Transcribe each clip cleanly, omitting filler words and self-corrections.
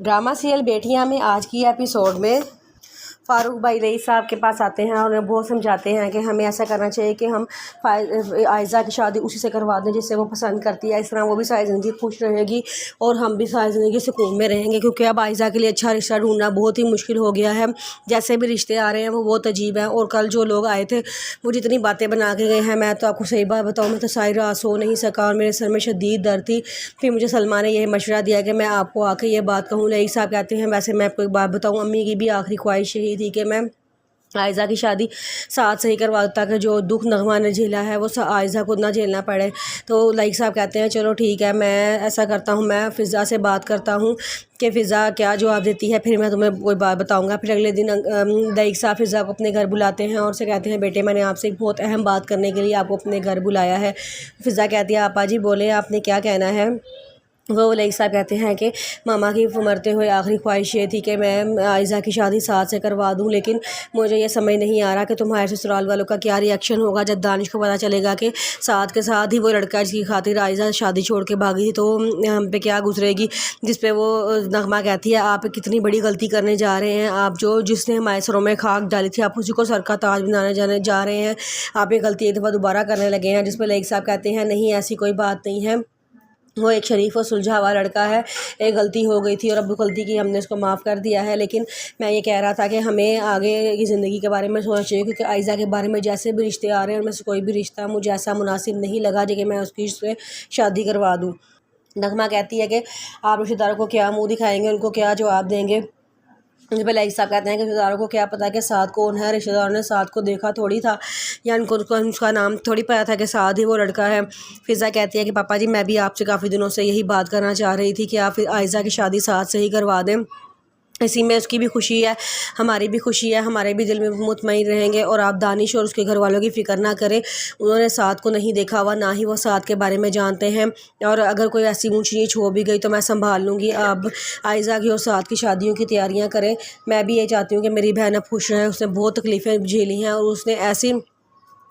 Drama serial बेटियां में आज की एपिसोड में फ़ारूक भाई रईस साहब के पास आते हैं और उन्हें बहुत समझाते हैं कि हमें ऐसा करना चाहिए कि हम आयज़ा की शादी उसी से करवा दें जिससे वो पसंद करती है। इस तरह वो भी सारी ज़िंदगी खुश रहेगी और हम भी सारी ज़िंदगी सुकून में रहेंगे, क्योंकि अब आयज़ा के लिए अच्छा रिश्ता ढूंढना बहुत ही मुश्किल हो गया है। जैसे भी रिश्ते आ रहे हैं वो बहुत अजीब हैं। और कल जो लोग आए थे वो जितनी बातें बना के गए हैं, मैं तो आपको सही बात बताऊँ, मैं तो सारी रात सो नहीं सका और मेरे सर में शदीद दर्द थी। फिर मुझे सलमा ने यह मशवरा दिया कि मैं आपको आके ये बात कहूँ। रईस साहब कहते हैं वैसे मैं आपको एक बात बताऊँ, अम्मी की भी आखिरी ख्वाहिश यही थी कि मैं आयज़ा की शादी साथ से ही करवा दूँ ताकि जो दुख नगमा ने झेला है वो आयज़ा को ना झेलना पड़े। तो लाइक साहब कहते हैं चलो ठीक है, मैं ऐसा करता हूँ, मैं फ़िज़ा से बात करता हूँ कि फ़िज़ा क्या जवाब देती है, फिर मैं तुम्हें कोई बात बताऊँगा। फिर अगले दिन लाइक साहब फ़िज़ा को अपने घर बुलाते हैं और उसे कहते हैं बेटे मैंने आपसे एक बहुत अहम बात करने के लिए आपको अपने घर बुलाया है। फ़िज़ा कहती है आपा जी बोले, आपने क्या कहना है। वो लाइक साहब कहते हैं कि मामा की मरते हुए आखिरी ख्वाहिश ये थी कि मैं आयज़ा की शादी साथ से करवा दूं, लेकिन मुझे ये समझ नहीं आ रहा कि तुम्हारे ससुराल वालों का क्या रिएक्शन होगा जब दानिश को पता चलेगा कि साथ के साथ ही वो लड़का जिसकी खातिर आयज़ा शादी छोड़ के भागी थी, तो हम पे क्या गुजरेगी। जिस पे वो नगमा कहती है आप कितनी बड़ी गलती करने जा रहे हैं, आप जिसने हमारे सरों में खाक डाली थी आप उसी को सर का ताज बनाने जाने जा रहे हैं, आप ये गलती एक दफ़ा दोबारा करने लगे हैं। जिस पर लाइक साहब कहते हैं नहीं ऐसी कोई बात नहीं है, वो एक शरीफ और सुलझा हुआ लड़का है, एक गलती हो गई थी और अब गलती की हमने उसको माफ़ कर दिया है। लेकिन मैं ये कह रहा था कि हमें आगे की ज़िंदगी के बारे में सोचना चाहिए, क्योंकि आयज़ा के बारे में जैसे भी रिश्ते आ रहे हैं उनमें से कोई भी रिश्ता मुझे ऐसा मुनासिब नहीं लगा कि मैं उसकी से शादी करवा दूँ। नगमा कहती है कि आप रिश्तेदारों को क्या मुँह दिखाएँगे, उनको क्या जवाब देंगे। मुझे पहले लाइक साहब कहते हैं कि रिश्तेदारों को क्या पता कि साद कौन है, रिश्तेदारों ने साद को देखा थोड़ी था या उनको उसका नाम थोड़ी पता था कि साद ही वो लड़का है। फ़िज़ा कहती है कि पापा जी मैं भी आपसे काफ़ी दिनों से यही बात करना चाह रही थी कि आप आयज़ा की शादी साद से ही करवा दें, इसी में उसकी भी खुशी है, हमारी भी खुशी है, हमारे भी दिल में मुतमईन रहेंगे और आप दानिश और उसके घर वालों की फ़िक्र ना करें। उन्होंने साद को नहीं देखा हुआ, ना ही वो साद के बारे में जानते हैं, और अगर कोई ऐसी ऊँच नीच हो भी गई तो मैं संभाल लूँगी। आप आयज़ा की और साद की शादियों की तैयारियाँ करें। मैं भी ये चाहती हूँ कि मेरी बहन अब खुश रहे, उसने बहुत तकलीफ़ें झेली हैं और उसने ऐसी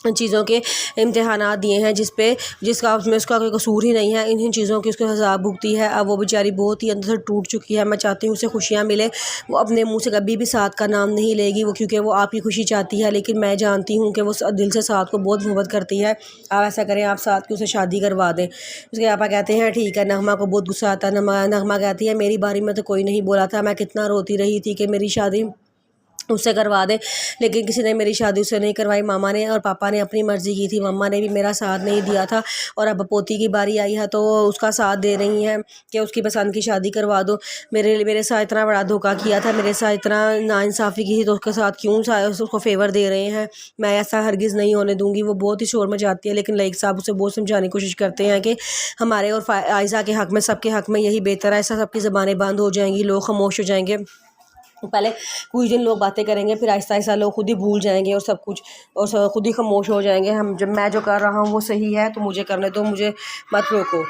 चीज़ों के इम्तिहानात दिए हैं जिसका उसमें उसका कोई कसूर ही नहीं है, इन चीज़ों की उसको सज़ा भुगती है। अब वो बेचारी बहुत ही अंदर से टूट चुकी है। मैं चाहती हूँ उसे खुशियाँ मिले, वो अपने मुंह से कभी भी साथ का नाम नहीं लेगी वो, क्योंकि वो आपकी खुशी चाहती है, लेकिन मैं जानती हूँ कि वो दिल से साथ को बहुत मोहब्बत करती है। आप ऐसा करें, आप साथ की उसे शादी करवा दें। उसके पापा कहते हैं ठीक है। नगमा को बहुत गुस्सा आता है। नगमा कहती है मेरी बारी में तो कोई नहीं बोला था, मैं कितना रोती रही थी कि मेरी शादी उससे करवा दे, लेकिन किसी ने मेरी शादी उससे नहीं करवाई। मामा ने और पापा ने अपनी मर्ज़ी की थी, मम्मा ने भी मेरा साथ नहीं दिया था, और अब पोती की बारी आई है तो उसका साथ दे रही हैं कि उसकी पसंद की शादी करवा दो। मेरे साथ इतना बड़ा धोखा किया था, मेरे साथ इतना नाइंसाफ़ी की थी, तो उसके साथ क्यों उसको फेवर दे रहे हैं। मैं ऐसा हरगिज़ नहीं होने दूँगी। वो बहुत ही शोर मचाती है, लेकिन लाइक साहब उसे बहुत समझाने की कोशिश करते हैं कि हमारे और आयज़ा के हक़ में, सबके हक़ में यही बेहतर है। ऐसा सबकी ज़बानें बंद हो जाएंगी, लोग खामोश हो जाएंगे। पहले कुछ दिन लोग बातें करेंगे, फिर आहिस्ता आहिस्ता लोग खुद ही भूल जाएंगे और सब कुछ और खुद ही खामोश हो जाएंगे। मैं जो कर रहा हूँ वो सही है तो मुझे करने दो, मुझे मत रोको।